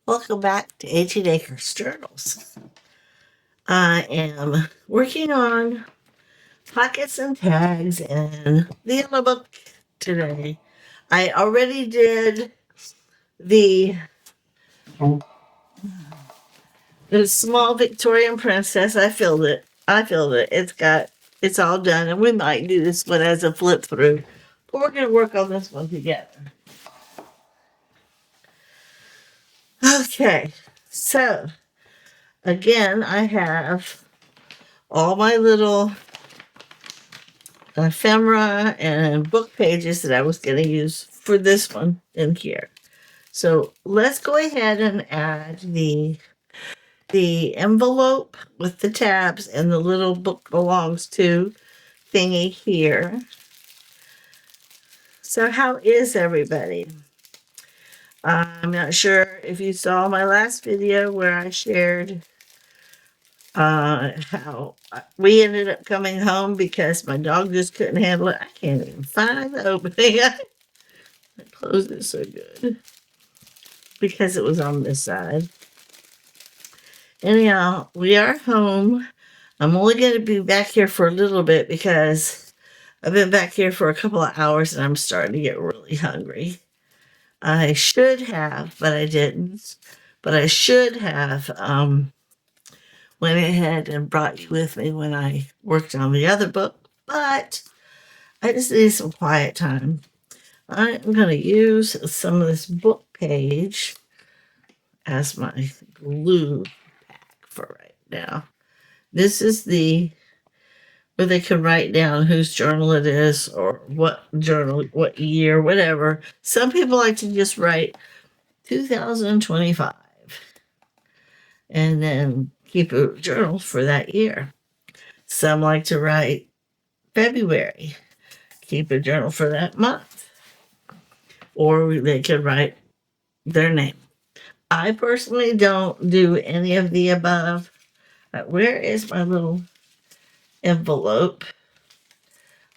Welcome back to 18 Acres Journals. I am working on pockets and tags and the yellow book today. I already did the the small Victorian princess. I filled it. It's all done, and we might do this one as a flip through. But we're gonna work on this one together. Okay, so again, I have all my little ephemera and book pages that I was going to use for this one in here. So let's go ahead and add the envelope with the tabs and the little book belongs to thingy here. So how is everybody? I'm not sure if you saw my last video where I shared how we ended up coming home because my dog just couldn't handle it. I can't even find the opening. I closed it so good because it was on this side. Anyhow, we are home. I'm only going to be back here for a little bit because I've been back here for a couple of hours and I'm starting to get really hungry. I should have, but I didn't. But I should have went ahead and brought you with me when I worked on the other book. But I just need some quiet time. I'm going to use some of this book page as my glue pack for right now. This is the where they can write down whose journal it is or what journal, what year, whatever. Some people like to just write 2025 and then keep a journal for that year. Some like to write February, keep a journal for that month, or they can write their name. I personally don't do any of the above. Where is my little envelope?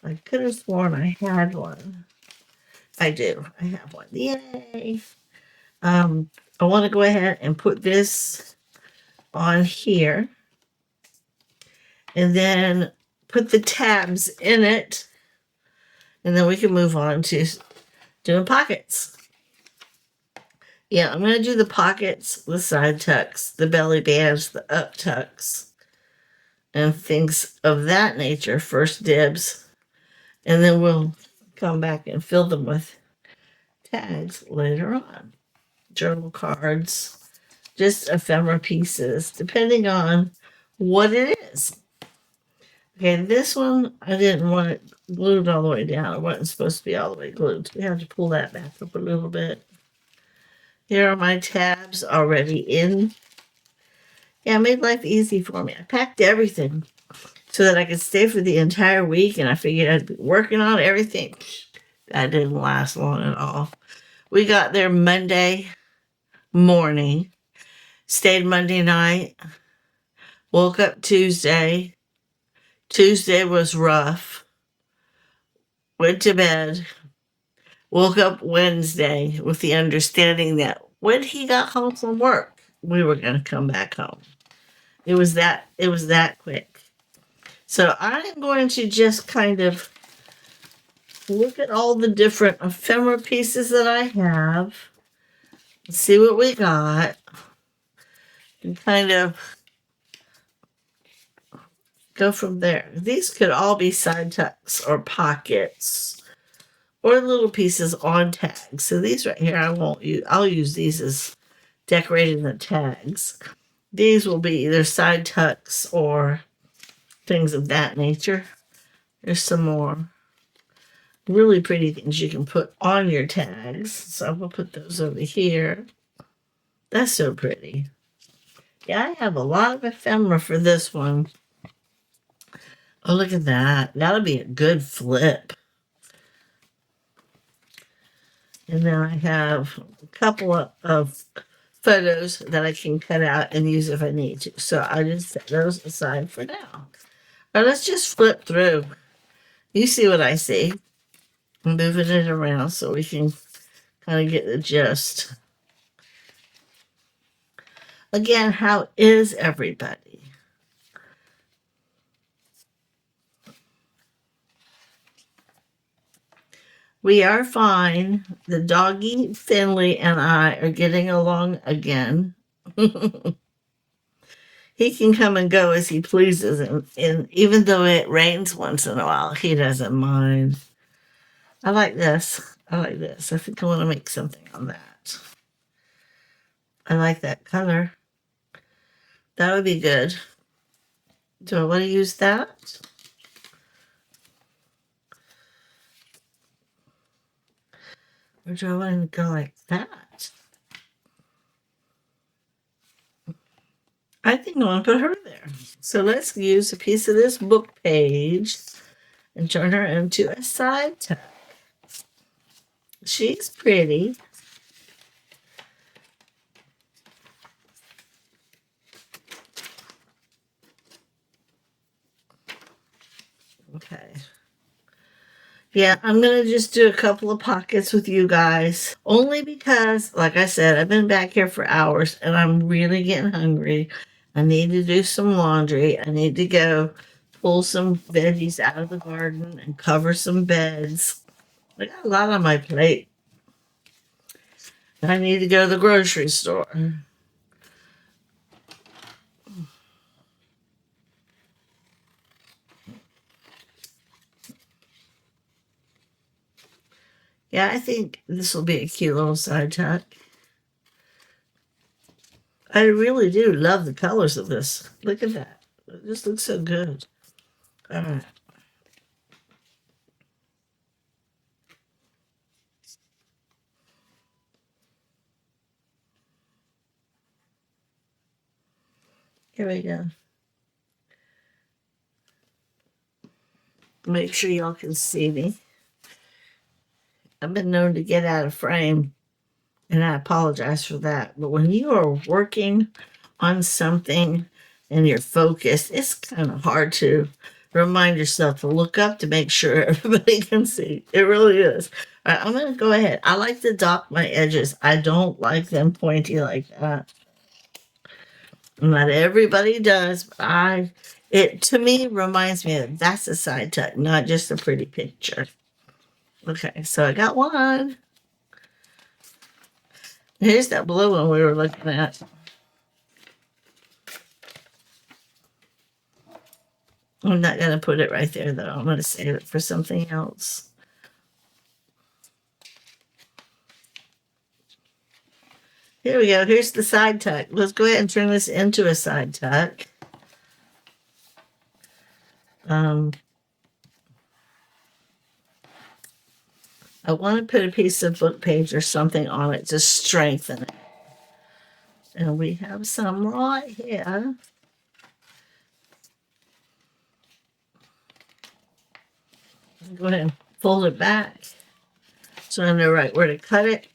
I could have sworn I had one. I do. I have one. Yay. I want to go ahead and put this on here and then put the tabs in it. And then we can move on to doing pockets. Yeah, I'm going to do the pockets, the side tucks, the belly bands, the up tucks, and things of that nature. First dibs. And then we'll come back and fill them with tags later on. Journal cards, just ephemera pieces, depending on what it is. Okay, this one, I didn't want it glued all the way down. It wasn't supposed to be all the way glued. So we have to pull that back up a little bit. Here are my tabs already in. Yeah, it made life easy for me. I packed everything so that I could stay for the entire week, and I figured I'd be working on everything. That didn't last long at all. We got there Monday morning, stayed Monday night, woke up Tuesday. Tuesday was rough. Went to bed. Woke up Wednesday with the understanding that when he got home from work, we were going to come back home. It was that quick. So I'm going to just kind of look at all the different ephemera pieces that I have, see what we got, and kind of go from there. These could all be side tucks or pockets or little pieces on tags. So these right here, I'll use these as decorating the tags. These will be either side tucks or things of that nature. There's some more really pretty things you can put on your tags. So I'm going to put those over here. That's so pretty. Yeah, I have a lot of ephemera for this one. Oh, look at that. That'll be a good flip. And then I have a couple of photos that I can cut out and use if I need to. So I just set those aside for now. Now let's just flip through. You see what I see. I'm moving it around so we can kind of get the gist. Again, how is everybody? We are fine. The doggy Finley and I are getting along again. He can come and go as he pleases, and even though it rains once in a while, he doesn't mind. I like this. I like this. I think I want to make something on that. I like that color. That would be good. Do I want to use that? Or do I want to go like that? I think I want to put her there. So let's use a piece of this book page and turn her into a side tuck. She's pretty. Okay. Yeah, I'm going to just do a couple of pockets with you guys. Only because, like I said, I've been back here for hours and I'm really getting hungry. I need to do some laundry. I need to go pull some veggies out of the garden and cover some beds. I got a lot on my plate. I need to go to the grocery store. Yeah, I think this will be a cute little side tuck. I really do love the colors of this. Look at that. It just looks so good. All right. Here we go. Make sure y'all can see me. I've been known to get out of frame, and I apologize for that. But when you are working on something and you're focused, it's kind of hard to remind yourself to look up to make sure everybody can see. It really is. All right, I'm going to go ahead. I like to dock my edges. I don't like them pointy like that. Not everybody does, but it to me reminds me that that's a side tuck, not just a pretty picture. Okay, so I got one. Here's that blue one we were looking at. I'm not going to put it right there, though. I'm going to save it for something else. Here we go. Here's the side tuck. Let's go ahead and turn this into a side tuck. I want to put a piece of book page or something on it to strengthen it. And we have some right here. Go ahead and fold it back so I know right where to cut it.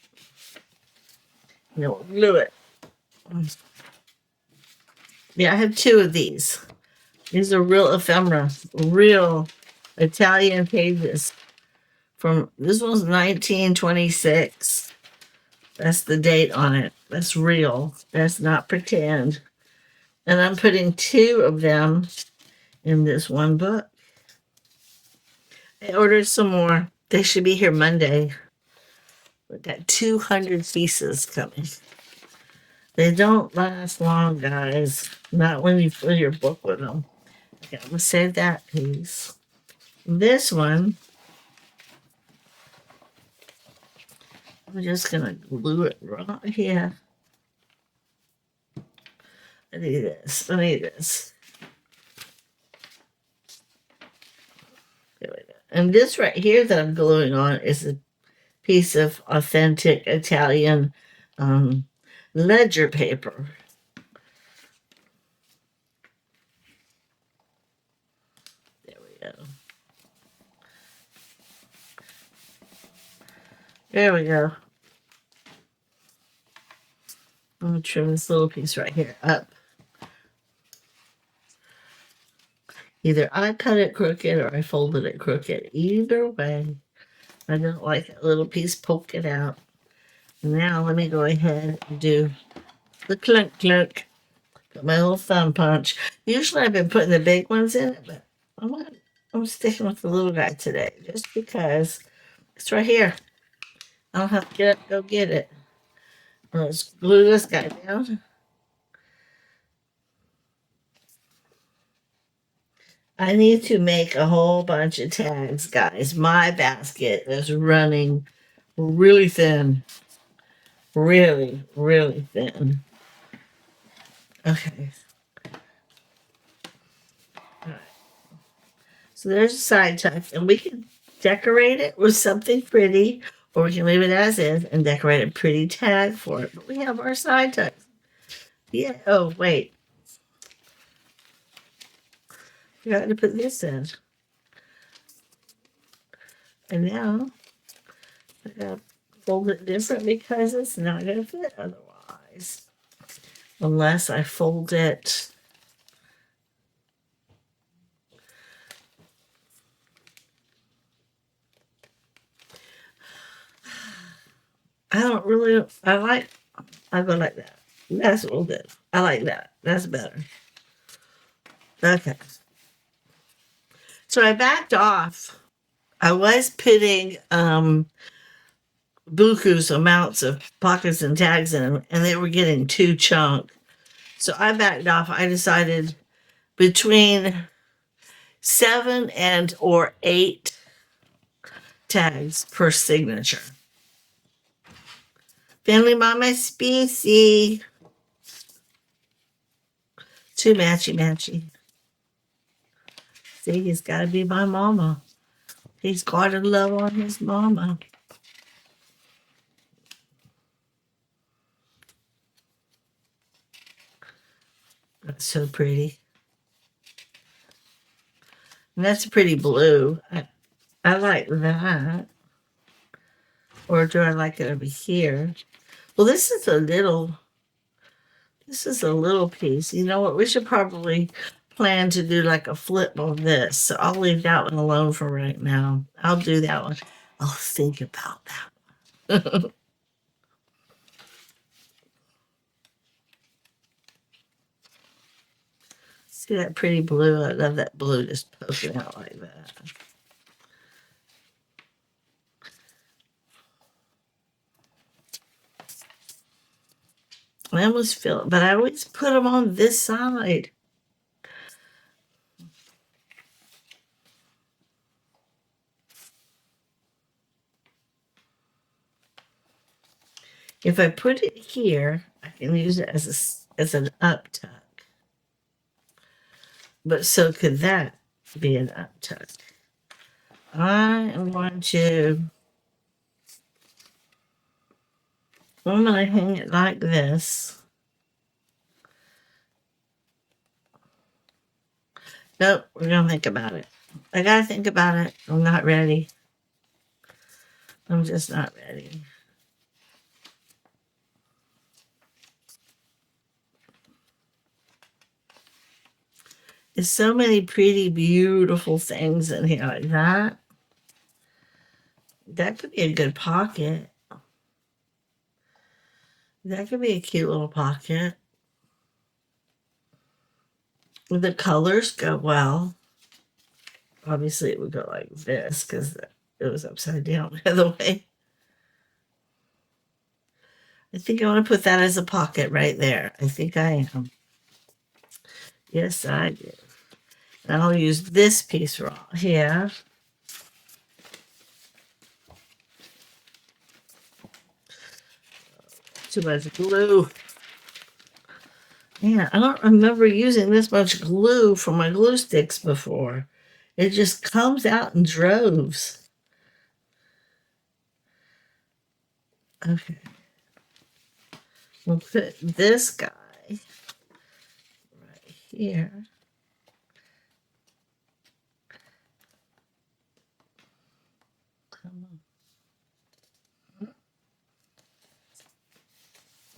And then we'll glue it. Yeah, I have two of these. These are real ephemera, real Italian pages. From this one's 1926. That's the date on it. That's real. That's not pretend. And I'm putting two of them in this one book. I ordered some more. They should be here Monday. We got 200 pieces coming. They don't last long, guys. Not when you fill your book with them. Okay, I'm going to save that piece. This one, I'm just going to glue it right here. I need this. I need this. There we go. And this right here that I'm gluing on is a piece of authentic Italian ledger paper. There we go. There we go. I'm going to trim this little piece right here up. Either I cut it crooked or I folded it crooked. Either way, I don't like that little piece poking out. Now let me go ahead and do the clunk clunk. Got my little thumb punch. Usually I've been putting the big ones in it, but I'm sticking with the little guy today just because it's right here. I don't have to get up and go get it. Let's glue this guy down. I need to make a whole bunch of tags, guys. My basket is running really thin. Really, really thin. Okay. All right. So there's a side tuck, and we can decorate it with something pretty, or we can leave it as is and decorate a pretty tag for it. But we have our side tuck. Yeah. Oh, wait. Forgot to put this in. And now I gotta fold it different because it's not gonna fit otherwise. Unless I fold it. I go like that. That's a little bit. I like that. That's better. Okay. So I backed off. I was putting buku's amounts of pockets and tags in them, and they were getting too chunk. So I backed off. I decided between 7 and or 8 tags per signature. Finley Mama Species. Too matchy. See, he's got to be my mama. He's got to love on his mama. That's so pretty. And that's a pretty blue. I like that. Or do I like it over here? Well, this is a little piece. You know what? We should probably plan to do like a flip on this. So I'll leave that one alone for right now. I'll do that one. I'll think about that one. See that pretty blue? I love that blue just poking out like that. I almost feel it, but I always put them on this side. If I put it here, I can use it as an up tuck. But so could that be an up tuck. I'm going to hang it like this. Nope, we're going to think about it. I got to think about it. I'm not ready. I'm just not ready. There's so many pretty, beautiful things in here like that. That could be a good pocket. That could be a cute little pocket. The colors go well. Obviously, it would go like this because it was upside down the other way. I think I want to put that as a pocket right there. I think I am. Yes, I do. And I'll use this piece right here. Too much glue. Yeah, I don't remember using this much glue for my glue sticks before. It just comes out in droves. Okay. We'll put this guy right here. Come on.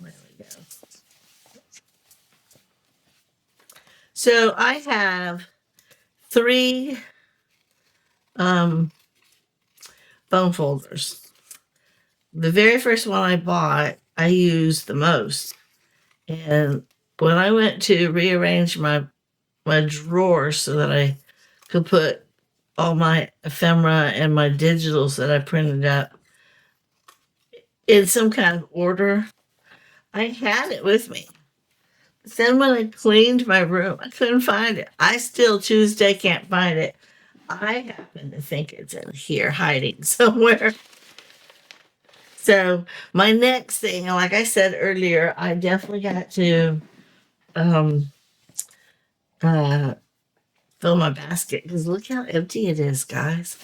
There we go. So I have 3 bone folders. The very first one I bought, I used the most. And when I went to rearrange my drawers so that I could put all my ephemera and my digitals that I printed up in some kind of order, I had it with me. But then when I cleaned my room, I couldn't find it. I still Tuesday can't find it. I happen to think it's in here hiding somewhere. So my next thing, like I said earlier, I definitely got to um uh fill my basket because look how empty it is, guys.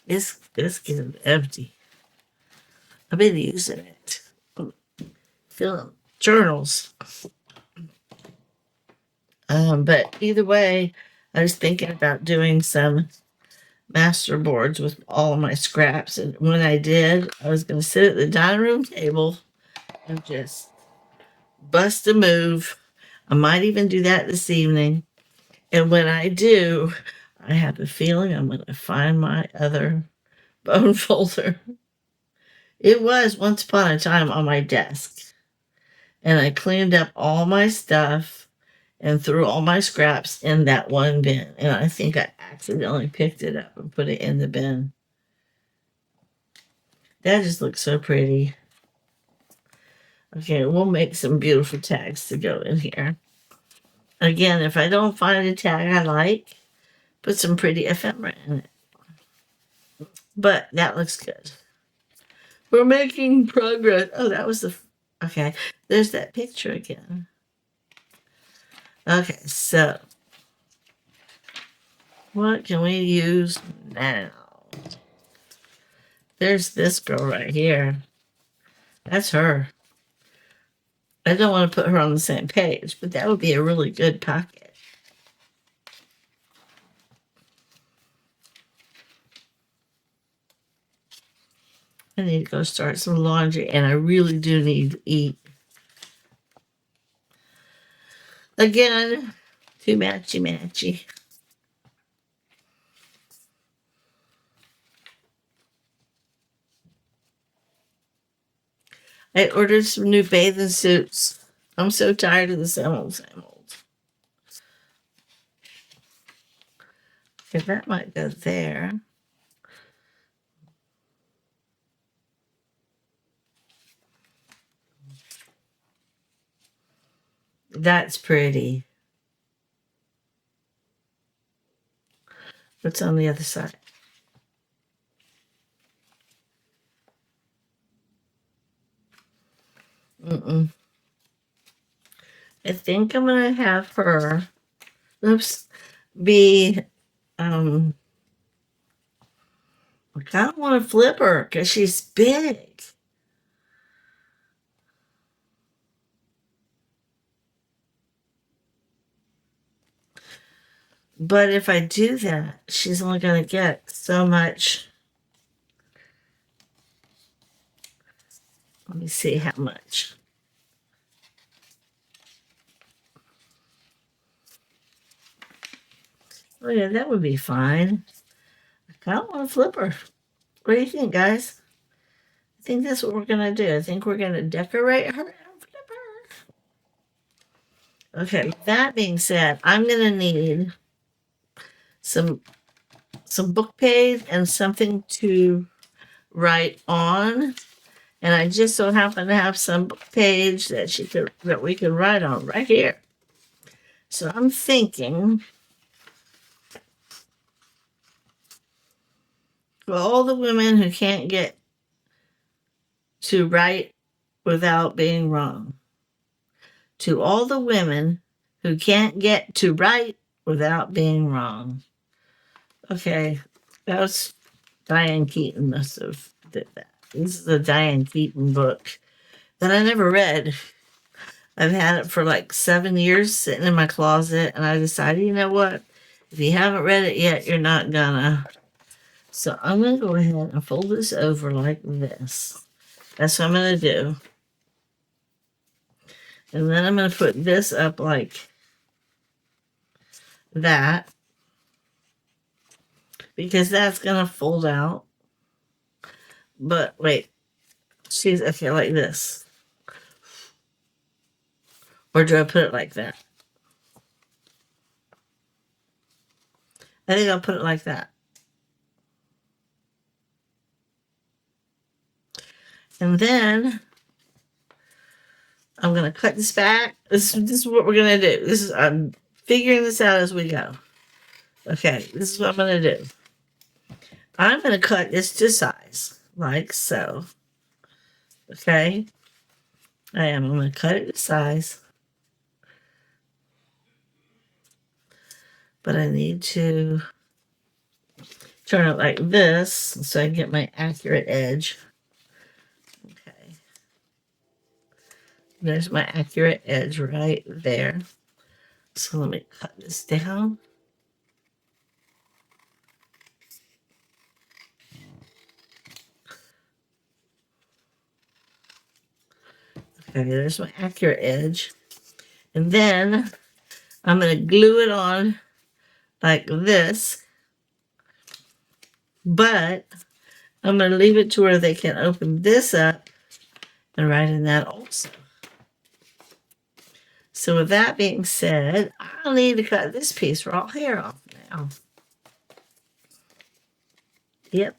It's getting empty. I've been using it. Filling journals. But either way, I was thinking about doing some master boards with all of my scraps. And when I did, I was going to sit at the dining room table and just bust a move. I might even do that this evening. And when I do, I have a feeling I'm going to find my other bone folder. It was once upon a time on my desk. And I cleaned up all my stuff and threw all my scraps in that one bin. And I think I accidentally picked it up and put it in the bin. That just looks so pretty. Okay, we'll make some beautiful tags to go in here. Again, if I don't find a tag I like, put some pretty ephemera in it. But that looks good. We're making progress. Oh, that was the... Okay, there's that picture again. Okay, so what can we use now? There's this girl right here. That's her. I don't want to put her on the same page, but that would be a really good pocket. I need to go start some laundry, and I really do need to eat. Again, too matchy-matchy. I ordered some new bathing suits. I'm so tired of the same old, same old. Okay, that might go there. That's pretty. What's on the other side? I think I'm gonna have her, be, I don't want to flip her because she's big. But if I do that, she's only gonna get so much. Let me see how much. Oh yeah, that would be fine. I kind of want to flip her. What do you think, guys? I think that's what we're gonna do. I think we're gonna decorate her and flip her. Okay, that being said, I'm gonna need some Bookpages and something to write on. And I just so happen to have some page that we could write on right here. So I'm thinking for all the women who can't get to write without being wrong, to all the women who can't get to write without being wrong. Okay, that was Diane Keaton must have did that. This is a Diane Keaton book that I never read. I've had it for like 7 years sitting in my closet, and I decided, you know what? If you haven't read it yet, you're not gonna. So I'm gonna go ahead and fold this over like this. That's what I'm gonna do. And then I'm gonna put this up like that, because that's gonna fold out. But wait, she's okay like this. Or do I put it like that? I think I'll put it like that. And then I'm going to cut this back. This is what we're going to do. I'm figuring this out as we go. Okay, this is what I'm going to do. I'm going to cut this to size, like so. Okay? I'm going to cut it to size. But I need to turn it like this so I get my accurate edge. Okay. There's my accurate edge right there. So let me cut this down. Okay, there's my accurate edge. And then I'm going to glue it on like this. But I'm going to leave it to where they can open this up and write in that also. So with that being said, I'll need to cut this piece raw hair off now. Yep.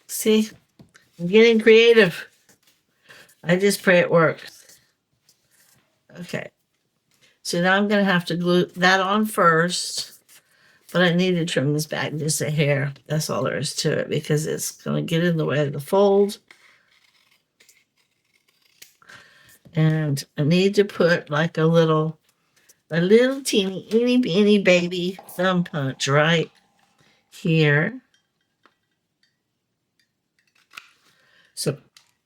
See, I'm getting creative. I just pray it works. Okay. So now I'm going to have to glue that on first. But I need to trim this back just a hair. That's all there is to it because it's going to get in the way of the fold. And I need to put like a little teeny, itty baby thumb punch right here. So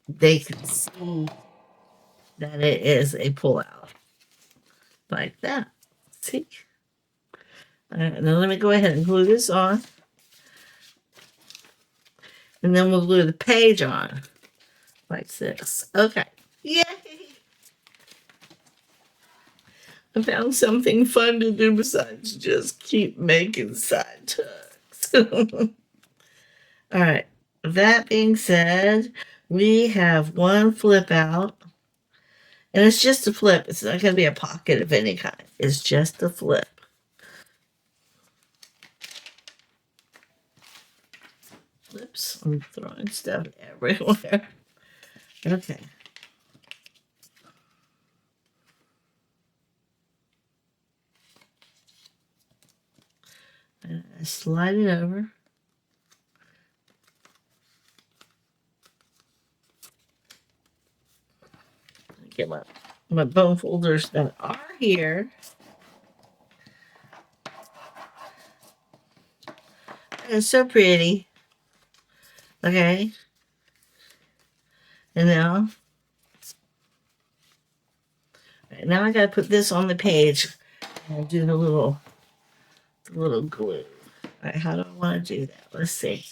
they can see that it is a pull-out. Like that. See? All right, now let me go ahead and glue this on. And then we'll glue the page on. Like this. Okay. Yay! I found something fun to do besides just keep making side tucks. All right. That being said, we have one flip out. And it's just a flip. It's not going to be a pocket of any kind. It's just a flip. Oops, I'm throwing stuff everywhere. Okay. And I slide it over. Get my bone folders that are here. It's so pretty. Okay. And now I gotta put this on the page and do the little glue. All right, how do I want to do that? Let's see.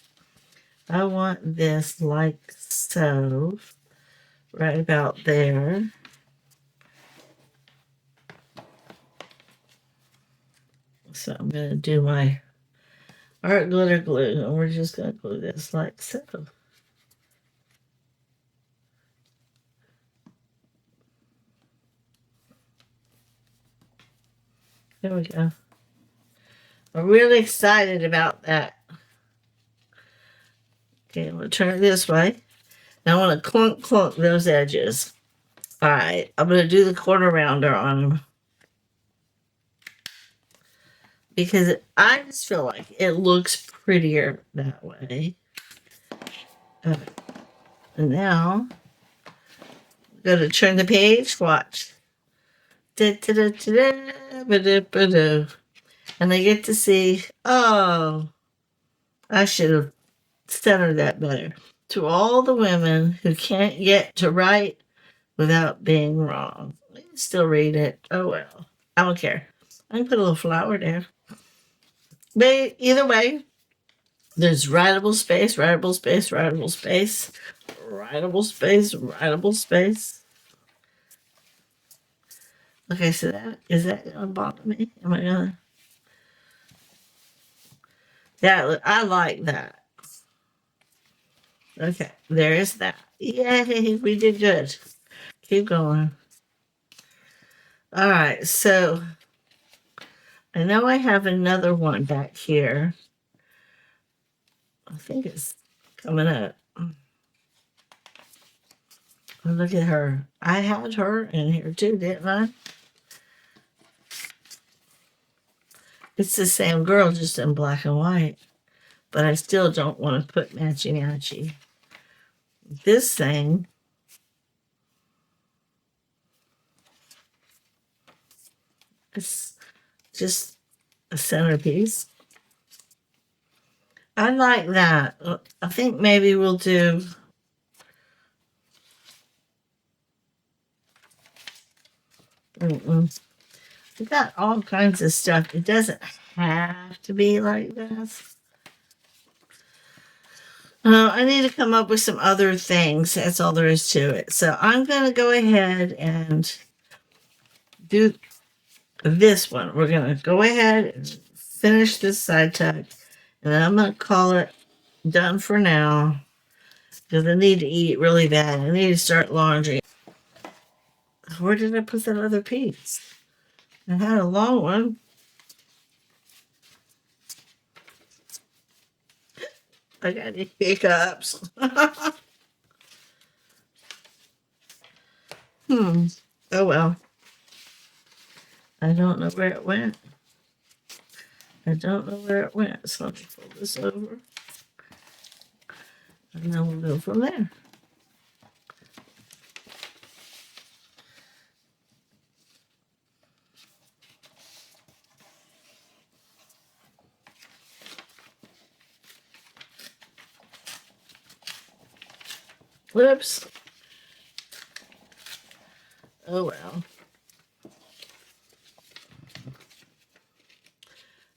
I want this like so, right about there. So I'm gonna do my art glitter glue, and we're just gonna glue this like so. There we go. I'm really excited about that. Okay, I'm going to turn it this way. Now I want to clunk those edges. All right, I'm going to do the quarter rounder on them. Because I just feel like it looks prettier that way. And now, I'm going to turn the page. Watch. And I get to see, oh, I should have centered that better. To all the women who can't get to write without being wrong. You can still read it. Oh well. I don't care. I can put a little flower there. But either way, there's writable space, writable space, writable space, writable space, writable space. Okay, so is that gonna bother me? Am I gonna? Yeah, I like that. Okay, there is that. Yay, we did good. Keep going. All right, so I know I have another one back here. I think it's coming up. Oh, look at her. I had her in here too, didn't I? It's the same girl, just in black and white. But I still don't want to put matchy matchy. This thing is just a centerpiece. I like that. I think maybe we'll do. We got all kinds of stuff. It doesn't have to be like this. I need to come up with some other things. That's all there is to it. So I'm going to go ahead and do this one. We're going to go ahead and finish this side tuck. And I'm going to call it done for now. Because I need to eat really bad. I need to start laundry. Where did I put that other piece? I had a long one. I got any hiccups. Oh well. I don't know where it went. I don't know where it went. So let me fold this over. And then we'll go from there. Whoops. Oh well.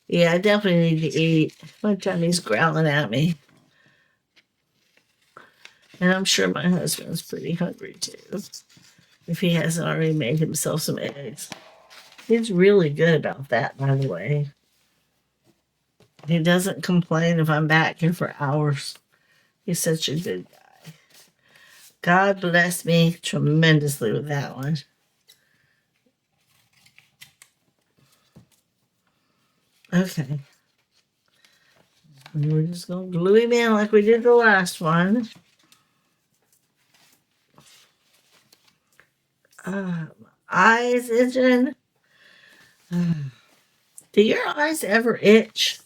Yeah, I definitely need to eat. My tummy's growling at me. And I'm sure my husband's pretty hungry too, if he hasn't already made himself some eggs. He's really good about that, by the way. He doesn't complain if I'm back here for hours. He's such a good guy. God bless me tremendously with that one. Okay. And we're just going to glue him in like we did the last one. Eyes itching. Do your eyes ever itch?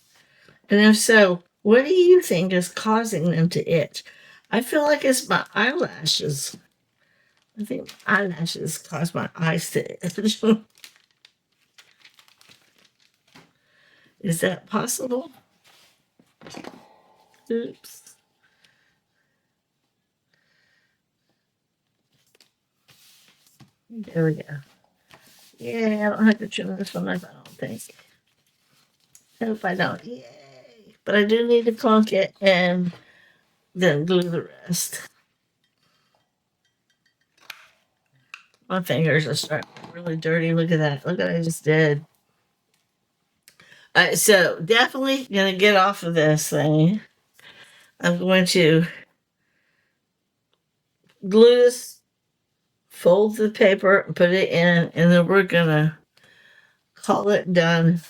And if so, what do you think is causing them to itch? I feel like it's my eyelashes. I think my eyelashes cause my eyes to itch. Is that possible? Oops. There we go. Yeah, I don't have to trim this one up, I don't think. Hope I don't. Yay. But I do need to clunk it and then glue the rest. My fingers are starting to get really dirty. Look at that. Look what I just did. So definitely going to get off of this thing. I'm going to glue this, fold the paper, and put it in, and then we're going to call it done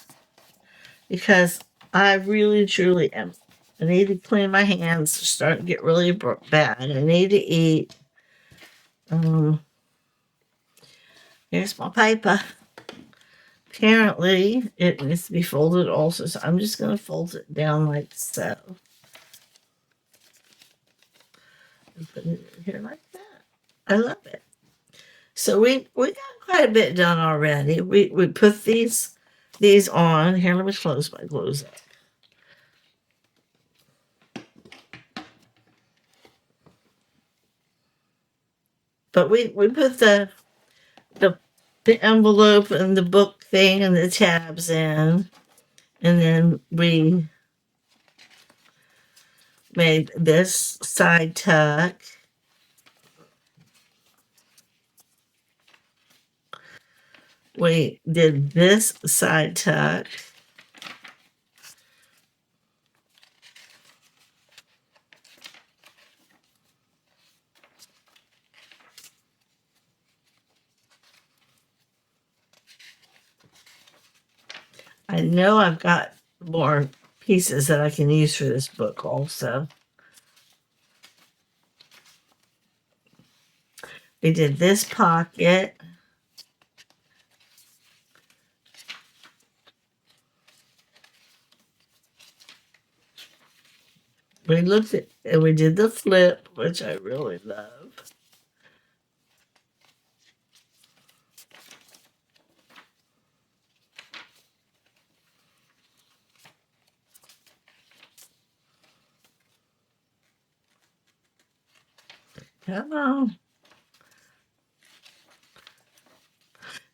because I really, truly am. I need to clean my hands. They're starting to get really bad. I need to eat. Here's my paper. Apparently, it needs to be folded also, so I'm just going to fold it down like so. And put it in here like that. I love it. So we got quite a bit done already. We put these on. Here, let me close my glues up. But we put the envelope and the book thing and the tabs in, and then we made this side tuck. We did this side tuck. I know I've got more pieces that I can use for this book also. We did this pocket. We looked at, and we did the flip, which I really love. Come on.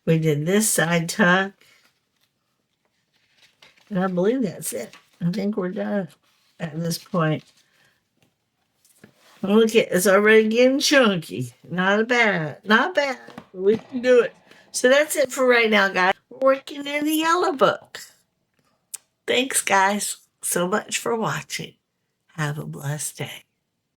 We did this side tuck. And I believe that's it. I think we're done at this point. Look at it's already getting chunky. Not bad. We can do it. So that's it for right now, guys. We're working in the yellow book. Thanks, guys, so much for watching. Have a blessed day.